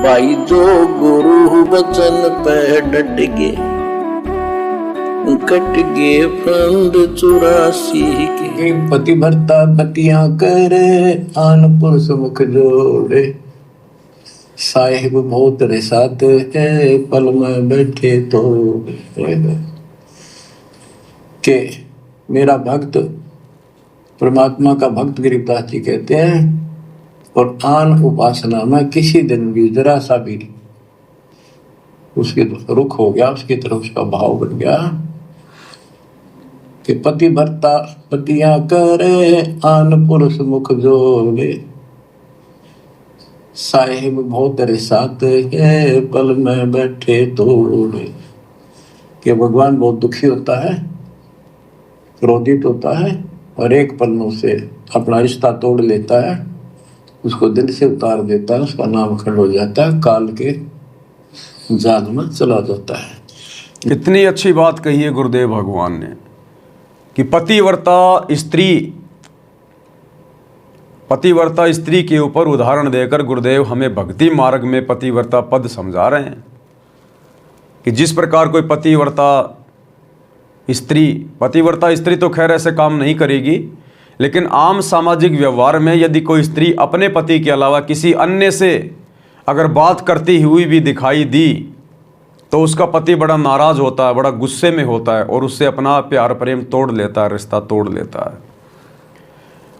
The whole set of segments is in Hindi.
भाई जो गुरु वचन पे डट गे, कट गे फंद 84 के। पतिव्रता पतियां करे, आन पुरुष मुख जोड़े, साहिब बहुत रिसात है, पल में बैठे तो के मेरा भक्त परमात्मा का भक्त गरीबदास जी कहते हैं, और आन उपासना में किसी दिन भी जरा सा भी उसके रुख हो गया, उसकी तरफ उसका भाव बन गया कि पतिव्रता पतियां करे, आन पुरुष मुख जोड़े, साहिब बहुत रिसात है, पल में बैठे तोड़े। कि भगवान बहुत दुखी होता है, क्रोधित होता है, और एक पल में उसे अपना रिश्ता तोड़ लेता है, उसको दिल से उतार देता है, उसका नाम खंड हो जाता है, काल के जाल में चला जाता है। इतनी अच्छी बात कही है गुरुदेव भगवान ने कि पतिव्रता स्त्री के ऊपर उदाहरण देकर गुरुदेव हमें भक्ति मार्ग में पतिव्रता पद समझा रहे हैं कि जिस प्रकार कोई पतिव्रता स्त्री तो खैर ऐसे काम नहीं करेगी, लेकिन आम सामाजिक व्यवहार में यदि कोई स्त्री अपने पति के अलावा किसी अन्य से अगर बात करती हुई भी दिखाई दी तो उसका पति बड़ा नाराज़ होता है, बड़ा गुस्से में होता है और उससे अपना प्यार प्रेम तोड़ लेता है, रिश्ता तोड़ लेता है।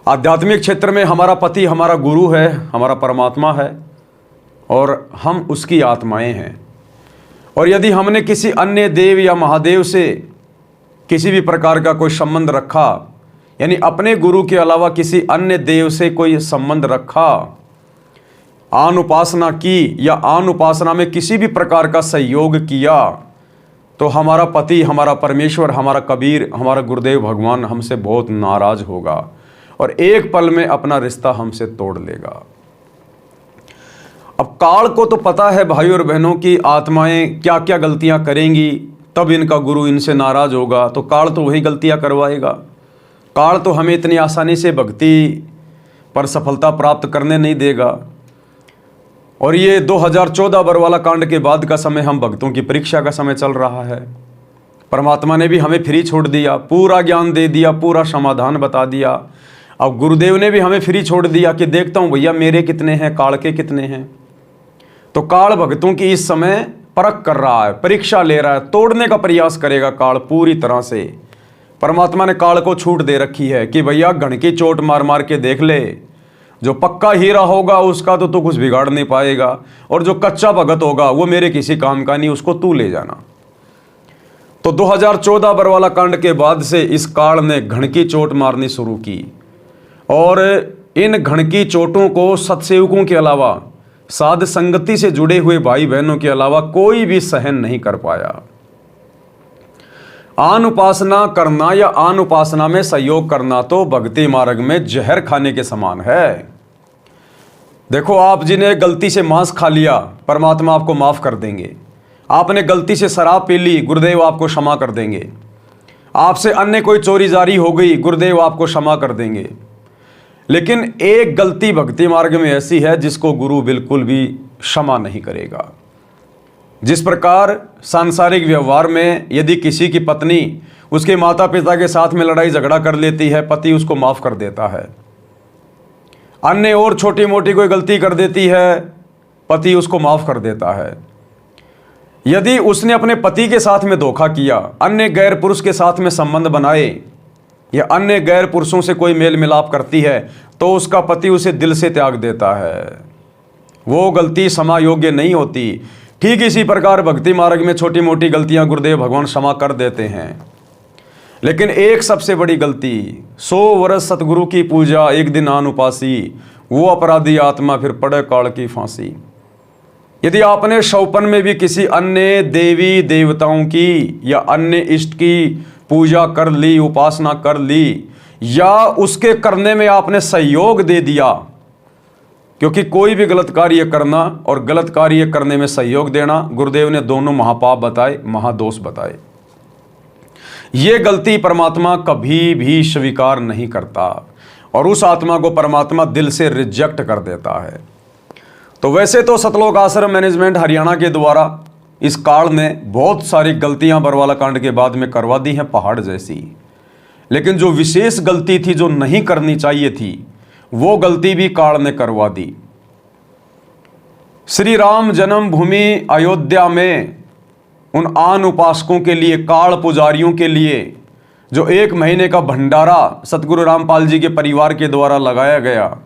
आध्यात्मिक क्षेत्र में हमारा पति हमारा गुरु है, हमारा परमात्मा है और हम उसकी आत्माएं हैं। और यदि हमने किसी अन्य देव या महादेव से किसी भी प्रकार का कोई संबंध रखा, यानी अपने गुरु के अलावा किसी अन्य देव से कोई संबंध रखा, आन उपासना की या आन उपासना में किसी भी प्रकार का सहयोग किया, तो हमारा पति, हमारा परमेश्वर, हमारा कबीर, हमारा गुरुदेव भगवान हमसे बहुत नाराज होगा और एक पल में अपना रिश्ता हमसे तोड़ लेगा। अब काल को तो पता है भाई और बहनों की आत्माएं क्या क्या गलतियां करेंगी, तब इनका गुरु इनसे नाराज होगा, तो काल तो वही गलतियां करवाएगा। काल तो हमें इतनी आसानी से भक्ति पर सफलता प्राप्त करने नहीं देगा। और ये 2014 बरवाला कांड के बाद का समय हम भक्तों की परीक्षा का समय चल रहा है। परमात्मा ने भी हमें फ्री छोड़ दिया, पूरा ज्ञान दे दिया, पूरा समाधान बता दिया। अब गुरुदेव ने भी हमें फ्री छोड़ दिया कि देखता हूँ भैया मेरे कितने हैं, काल के कितने हैं। तो काल भक्तों की इस समय परख कर रहा है, परीक्षा ले रहा है, तोड़ने का प्रयास करेगा काल पूरी तरह से। परमात्मा ने काल को छूट दे रखी है कि भैया घण की चोट मार मार के देख ले, जो पक्का हीरा होगा उसका तो तू कुछ बिगाड़ नहीं पाएगा, और जो कच्चा भगत होगा वो मेरे किसी काम का नहीं, उसको तू ले जाना। तो 2014 बरवाला कांड के बाद से इस काल ने घण की चोट मारनी शुरू की, और इन घण की चोटों को सत्सेवकों के अलावा, साध संगति से जुड़े हुए भाई बहनों के अलावा कोई भी सहन नहीं कर पाया। आन उपासना करना या आन उपासना में सहयोग करना तो भक्ति मार्ग में जहर खाने के समान है। देखो, आप जिन्हें गलती से मांस खा लिया, परमात्मा आपको माफ कर देंगे। आपने गलती से शराब पी ली, गुरुदेव आपको क्षमा कर देंगे। आपसे अन्य कोई चोरी जारी हो गई, गुरुदेव आपको क्षमा कर देंगे। लेकिन एक गलती भक्ति मार्ग में ऐसी है जिसको गुरु बिल्कुल भी क्षमा नहीं करेगा। जिस प्रकार सांसारिक व्यवहार में यदि किसी की पत्नी उसके माता पिता के साथ में लड़ाई झगड़ा कर लेती है, पति उसको माफ कर देता है। अन्य और छोटी मोटी कोई गलती कर देती है, पति उसको माफ कर देता है। यदि उसने अपने पति के साथ में धोखा किया, अन्य गैर पुरुष के साथ में संबंध बनाए या अन्य गैर पुरुषों से कोई मेल मिलाप करती है, तो उसका पति उसे दिल से त्याग देता है। वो गलती क्षमा योग्य नहीं होती। ठीक इसी प्रकार भक्ति मार्ग में छोटी मोटी गलतियां गुरुदेव भगवान क्षमा कर देते हैं, लेकिन एक सबसे बड़ी गलती, 100 वर्ष सतगुरु की पूजा, एक दिन आन उपासी, वो अपराधी आत्मा फिर पड़े काल की फांसी। यदि आपने शौपन में भी किसी अन्य देवी देवताओं की या अन्य इष्ट की पूजा कर ली, उपासना कर ली, या उसके करने में आपने सहयोग दे दिया, क्योंकि कोई भी गलत कार्य करना और गलत कार्य करने में सहयोग देना, गुरुदेव ने दोनों महापाप बताए, महादोष बताए। ये गलती परमात्मा कभी भी स्वीकार नहीं करता और उस आत्मा को परमात्मा दिल से रिजेक्ट कर देता है। तो वैसे तो सतलोक आश्रम मैनेजमेंट हरियाणा के द्वारा इस काल ने बहुत सारी गलतियां बरवाला कांड के बाद में करवा दी हैं पहाड़ जैसी, लेकिन जो विशेष गलती थी जो नहीं करनी चाहिए थी वो गलती भी काल ने करवा दी। श्री राम जन्मभूमि अयोध्या में उन आन उपासकों के लिए, काल पुजारियों के लिए जो 1 महीने का भंडारा सतगुरु रामपाल जी के परिवार के द्वारा लगाया गया,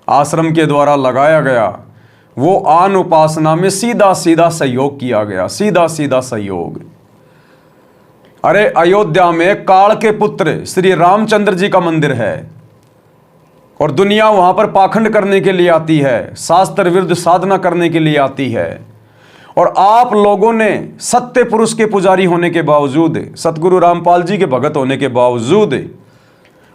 आश्रम के द्वारा लगाया गया, वो आन उपासना में सीधा सीधा सहयोग किया गया, सीधा सीधा सहयोग। अरे अयोध्या में काल के पुत्र श्री रामचंद्र जी का मंदिर है और दुनिया वहां पर पाखंड करने के लिए आती है, शास्त्र विरुद्ध साधना करने के लिए आती है, और आप लोगों ने सत्य पुरुष के पुजारी होने के बावजूद, सतगुरु रामपाल जी के भगत होने के बावजूद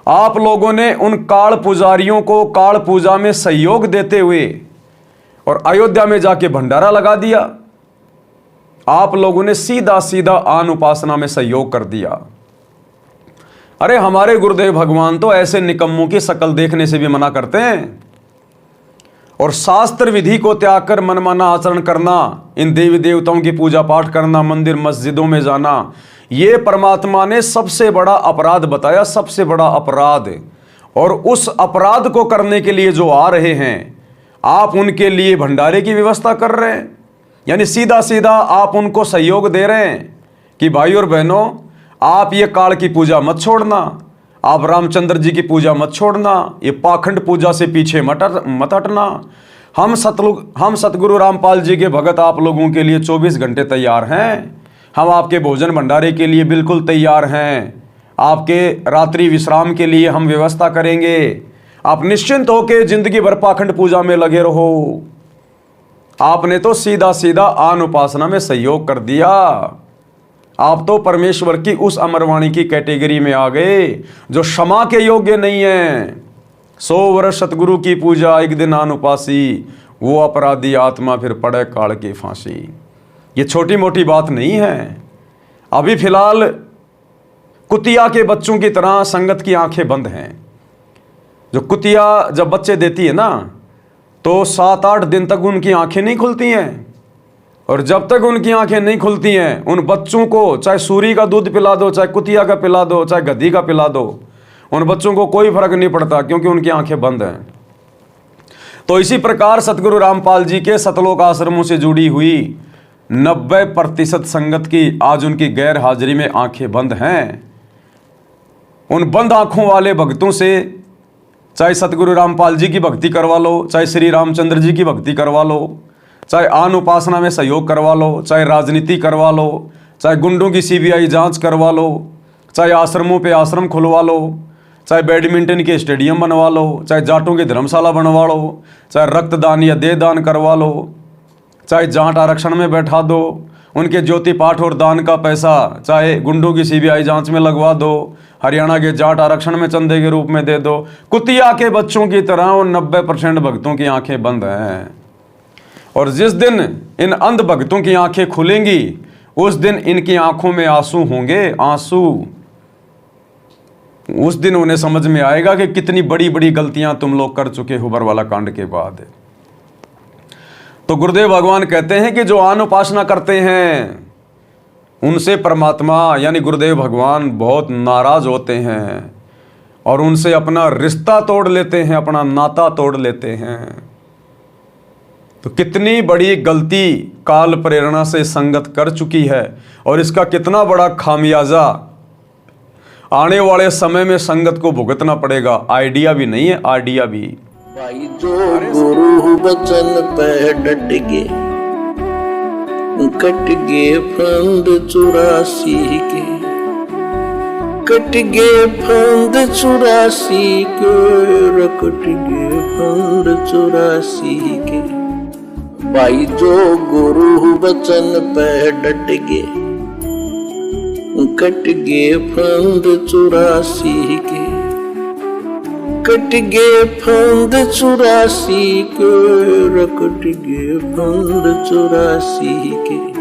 आप लोगों ने उन काल पुजारियों को काल पूजा में सहयोग देते हुए और अयोध्या में जाके भंडारा लगा दिया। आप लोगों ने सीधा सीधा आन उपासना में सहयोग कर दिया। अरे हमारे गुरुदेव भगवान तो ऐसे निकम्मों की शक्ल देखने से भी मना करते हैं, और शास्त्र विधि को त्याग कर मनमाना आचरण करना, इन देवी देवताओं की पूजा पाठ करना, मंदिर मस्जिदों में जाना, ये परमात्मा ने सबसे बड़ा अपराध बताया, सबसे बड़ा अपराध। और उस अपराध को करने के लिए जो आ रहे हैं, आप उनके लिए भंडारे की व्यवस्था कर रहे हैं, यानी सीधा सीधा आप उनको सहयोग दे रहे हैं कि भाई और बहनों, आप ये काल की पूजा मत छोड़ना, आप रामचंद्र जी की पूजा मत छोड़ना, ये पाखंड पूजा से पीछे मत हटना। हम सतगुरु रामपाल जी के भगत आप लोगों के लिए 24 घंटे तैयार हैं, हम आपके भोजन भंडारे के लिए बिल्कुल तैयार हैं, आपके रात्रि विश्राम के लिए हम व्यवस्था करेंगे, आप निश्चिंत होकर जिंदगी भर पाखंड पूजा में लगे रहो। आपने तो सीधा सीधा आन उपासना में सहयोग कर दिया। आप तो परमेश्वर की उस अमरवाणी की कैटेगरी में आ गए जो क्षमा के योग्य नहीं है। 100 वर्ष सतगुरु की पूजा, 1 दिन आन उपासी, वो अपराधी आत्मा फिर पड़े काल की फांसी। ये छोटी मोटी बात नहीं है। अभी फिलहाल कुतिया के बच्चों की तरह संगत की आंखें बंद हैं। जो कुतिया जब बच्चे देती है ना, तो 7-8 दिन तक उनकी आंखें नहीं खुलती हैं, और जब तक उनकी आंखें नहीं खुलती हैं, उन बच्चों को चाहे सूरी का दूध पिला दो, चाहे कुतिया का पिला दो, चाहे गधी का पिला दो, उन बच्चों को कोई फर्क नहीं पड़ता, क्योंकि उनकी आंखें बंद हैं। तो इसी प्रकार सतगुरु रामपाल जी के सतलोक आश्रमों से जुड़ी हुई 90% संगत की आज उनकी गैर हाजिरी में आंखें बंद हैं। उन बंद आंखों वाले भक्तों से चाहे सतगुरु रामपाल जी की भक्ति करवा लो, चाहे श्री रामचंद्र जी की भक्ति करवा लो, चाहे आन उपासना में सहयोग करवा लो, चाहे राजनीति करवा लो, चाहे गुंडों की CBI जांच करवा लो, चाहे आश्रमों पे आश्रम खुलवा लो, चाहे बैडमिंटन के स्टेडियम बनवा लो, चाहे जाटों की धर्मशाला बनवा लो, चाहे रक्तदान या देह दान करवा लो, चाहे जाट आरक्षण में बैठा दो, उनके ज्योति पाठ और दान का पैसा चाहे गुंडों की CBI जांच में लगवा दो, हरियाणा के जाट आरक्षण में चंदे के रूप में दे दो। कुतिया के बच्चों की तरह उन 90% भक्तों की आंखें बंद हैं, और जिस दिन इन अंध भक्तों की आंखें खुलेंगी, उस दिन इनकी आंखों में आंसू होंगे, आंसू। उस दिन उन्हें समझ में आएगा कि कितनी बड़ी बड़ी गलतियां तुम लोग कर चुके हो बरवाला कांड के बाद। तो गुरुदेव भगवान कहते हैं कि जो आन उपासना करते हैं उनसे परमात्मा यानी गुरुदेव भगवान बहुत नाराज होते हैं और उनसे अपना रिश्ता तोड़ लेते हैं, अपना नाता तोड़ लेते हैं। तो कितनी बड़ी गलती काल प्रेरणा से संगत कर चुकी है, और इसका कितना बड़ा खामियाजा आने वाले समय में संगत को भुगतना पड़ेगा। आइडिया भी नहीं है, आइडिया भी। भाई जो गुरु बचन पे डट गे, कट गे फंद 84 के, कट गे फंद 84 के, कट गे फंद 84 के। भाई जो गुरु बचन पे डट गे, कट गे फंद 84 के, कट गे फंद 84 के, कट गे फंद 84 के।